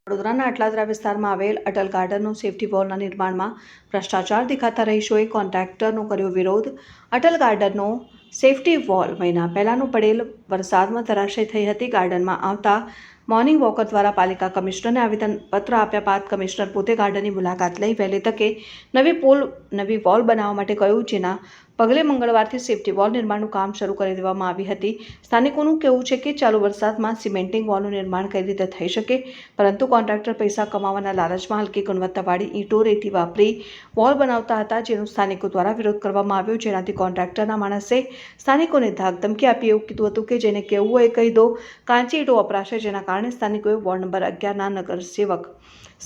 વડોદરાના અટલાદરા વિસ્તારમાં આવેલ અટલ ગાર્ડનનું સેફટી વોલના નિર્માણમાં ભ્રષ્ટાચાર દેખાતા રહીશોએ કોન્ટ્રાક્ટરનો કર્યો વિરોધ। અટલ ગાર્ડનનો સેફટી વોલ મહિના પહેલાનું પડેલ વરસાદમાં ધરાશય થઈ હતી। ગાર્ડનમાં આવતા મોર્નિંગ વોકર દ્વારા પાલિકા કમિશનરને આવેદનપત્ર આપ્યા બાદ કમિશનર પોતે ગાર્ડનની મુલાકાત લઈ વહેલી તકે નવી વોલ બનાવવા માટે કહ્યું, જેના પગલે મંગળવારથી સેફટી વોલ નિર્માણનું કામ શરૂ કરી દેવામાં આવી હતી। સ્થાનિકોનું કહેવું છે કે ચાલુ વરસાદમાં સિમેન્ટિંગ વોલનું નિર્માણ કઈ રીતે થઈ શકે, પરંતુ કોન્ટ્રાક્ટર પૈસા કમાવાના લાલચમાં હલકી ગુણવત્તાવાળી ઈંટો રેતી વાપરી વોલ બનાવતા હતા, જેનો સ્થાનિકો દ્વારા વિરોધ કરવામાં આવ્યો। જેનાથી કોન્ટ્રાક્ટરના માણસે સ્થાનિકોને ધાકધમકી આપી એવું કીધું હતું કે જેને કહેવું હોય કહી દો, કાચી ઈંટો વપરાશે। જેના કારણે સ્થાનિકોએ વોર્ડ નંબર 11ના નગરસેવક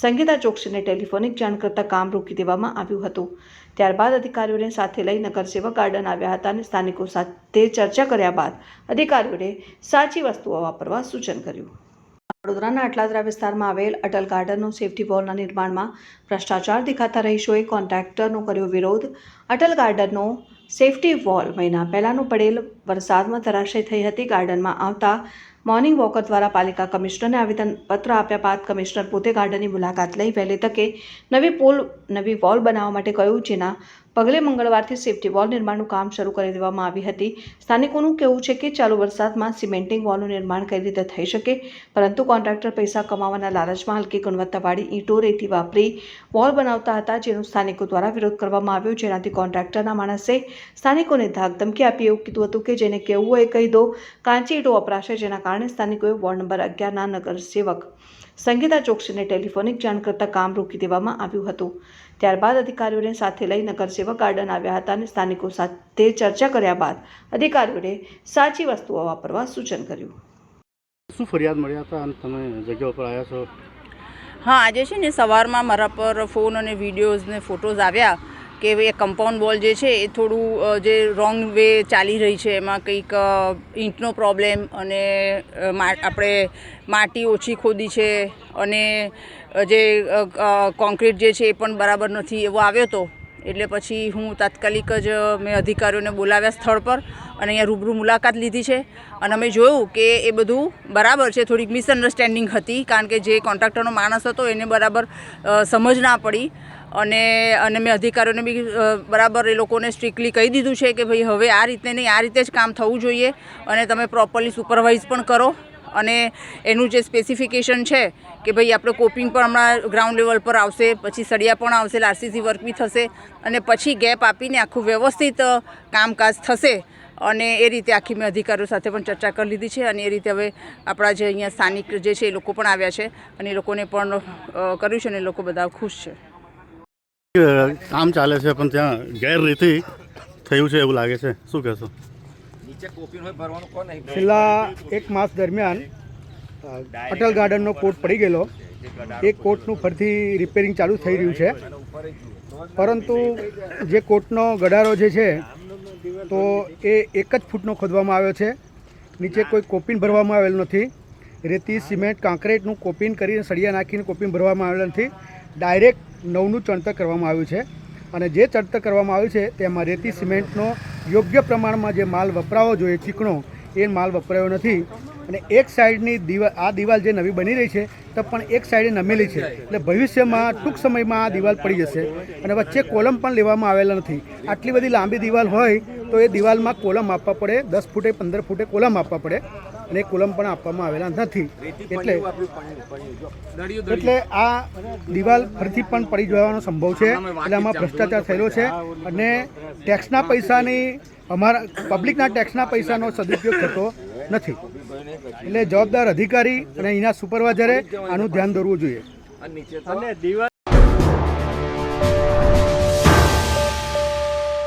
સંગીતા ચોકસીને ટેલિફોનિક જાણ કરતા કામ રોકી દેવામાં આવ્યું હતું। ત્યારબાદ અધિકારીઓને સાથે લઈ નગરસેવક ગાર્ડન આવ્યા હતા અને સ્થાનિકો સાથે ચર્ચા કર્યા બાદ અધિકારીઓને સાચી વસ્તુઓ વાપરવા સૂચન કર્યું। વડોદરાના અટલાદરા વિસ્તારમાં આવેલ અટલ ગાર્ડનનું સેફટી વોલના નિર્માણમાં ભ્રષ્ટાચાર દેખાતા રહીશોએ કોન્ટ્રાક્ટરનો કર્યો વિરોધ। અટલ ગાર્ડનનો સેફટી વોલ મહિના પહેલાનું પડેલ વરસાદમાં ધરાશય થઈ હતી। ગાર્ડનમાં આવતા મોર્નિંગ વોકર દ્વારા પાલિકા કમિશનરને આવેદનપત્ર આપ્યા બાદ કમિશનર પોતે ગાર્ડનની મુલાકાત લઈ વહેલી તકે નવી વોલ બનાવવા માટે કહ્યું, જેના પગલે મંગળવારથી સેફટી વોલ નિર્માણનું કામ શરૂ કરી દેવામાં આવી હતી। સ્થાનિકોનું કહેવું છે કે ચાલુ વરસાદમાં સિમેન્ટિંગ વોલનું નિર્માણ કઈ રીતે થઈ શકે, પરંતુ કોન્ટ્રાક્ટર પૈસા કમાવાના લાલચમાં હલકી ગુણવત્તાવાળી ઈંટો રેતી વાપરી વોલ બનાવતા હતા, જેનો સ્થાનિકો દ્વારા વિરોધ કરવામાં આવ્યો। જેનાથી કોન્ટ્રાક્ટરના માણસે સ્થાનિકોને ધાકધમકી આપી એવું કીધું હતું કે જેને કહેવું હોય કહી દો, કાચી ઈંટો વપરાશે। જેના કારણે સ્થાનિકોએ વોર્ડ નંબર 11ના નગરસેવક સંગીતા ચોકસીને ટેલિફોનિક જાણ કરતા કામ રોકી દેવામાં આવ્યું હતું। ત્યારબાદ અધિકારીઓને સાથે લઈ નગરસેવક ગાર્ડન આવ્યા હતા અને સ્થાનિકો સાથે ચર્ચા કર્યા બાદ અધિકારીઓને સાચી વસ્તુઓ વાપરવા સૂચન કર્યું। શું ફરિયાદ મળ્યા હતા અને તમે જગ્યા પર આવ્યા છો? હા, આજે છે ને સવારમાં મારા પર ફોન અને વિડીયોઝ ને ફોટોઝ આવ્યા કે એ કમ્પાઉન્ડ વોલ જે છે એ થોડું જે રોંગ વે ચાલી રહી છે, એમાં કંઈક ઈંટનો પ્રોબ્લેમ અને આપણે માટી ઓછી ખોદી છે અને જે કોન્ક્રીટ જે છે એ પણ બરાબર નથી એવો આવ્યો હતો। એટલે પછી હું તાત્કાલિક જ મેં અધિકારીઓને બોલાવ્યા સ્થળ પર અને અહીંયા રૂબરૂ મુલાકાત લીધી છે અને અમે જોયું કે એ બધું બરાબર છે। થોડીક મિસઅન્ડરસ્ટેન્ડિંગ હતી, કારણ કે જે કોન્ટ્રાક્ટરનો માણસ હતો એને બરાબર સમજ ના પડી અને મેં અધિકારીઓને બી બરાબર એ લોકોને સ્ટ્રિક્ટલી કહી દીધું છે કે ભાઈ હવે આ રીતે નહીં, આ રીતે જ કામ થવું જોઈએ અને તમે પ્રોપરલી સુપરવાઇઝ પણ કરો અને એનું જે સ્પેસિફિકેશન છે કે ભાઈ આપણે કોપિંગ પણ હમણાં ગ્રાઉન્ડ લેવલ પર આવશે, પછી સળિયા પણ આવશે, આરસીસી વર્ક બી થશે અને પછી ગેપ આપીને આખું વ્યવસ્થિત કામકાજ થશે અને એ રીતે આખી મેં અધિકારીઓ સાથે પણ ચર્ચા કરી લીધી છે અને એ રીતે હવે આપણા જે અહીંયા સ્થાનિક જે છે એ લોકો પણ આવ્યા છે અને એ લોકોને પણ કર્યું છે અને એ લોકો બધા ખુશ છે। કામ ચાલે છે પણ ત્યાં ગેરરીતિ થયું છે એવું લાગે છે, શું કહેશો? છેલ્લા એક માસ દરમિયાન અટલ ગાર્ડનનો કોટ પડી ગયેલો, એ કોટનું ફરીથી રિપેરિંગ ચાલુ થઈ રહ્યું છે, પરંતુ જે કોટનો ગડારો જે છે તો એ 1 જ ફૂટનો ખોદવામાં આવ્યો છે। નીચે કોઈ કોપિન ભરવામાં આવેલ નથી, રેતી સિમેન્ટ કાંકરેટનું કોપિન કરીને સળિયા નાખીને કોપિન ભરવામાં આવેલ નથી, ડાયરેક્ટ નવનું ચણતર કરવામાં આવ્યું છે અને જે ચણતર કરવામાં આવ્યું છે તેમાં રેતી સિમેન્ટનો યોગ્ય પ્રમાણમાં જે માલ વપરાવો જોઈએ ચીકણો, એ માલ વપરાયો નથી અને એક સાઈડની દિવાલ જે નવી બની રહી છે તો પણ એક સાઈડે નમેલી છે, એટલે ભવિષ્યમાં ટૂંક સમયમાં આ દિવાલ પડી જશે અને વચ્ચે કોલમ પણ લેવામાં આવેલા નથી। આટલી બધી લાંબી દિવાલ હોય તો એ દિવાલમાં કોલમ આપવા પડે, 10 ફૂટે 15 ફૂટે કોલમ આપવા પડે અને એ કોલમ પણ આપવામાં આવેલા નથી, એટલે આ દિવાલ ફરીથી પણ પડી જવાનો સંભવ છે। એટલે આમાં ભ્રષ્ટાચાર થયેલો છે અને ટેક્સના પૈસાની અમારા પબ્લિકના ટેક્સના પૈસાનો સદુપયોગ થતો નથી, એટલે જવાબદાર અધિકારી અને અહીંના સુપરવાઇઝરે આનું ધ્યાન દોરવું જોઈએ।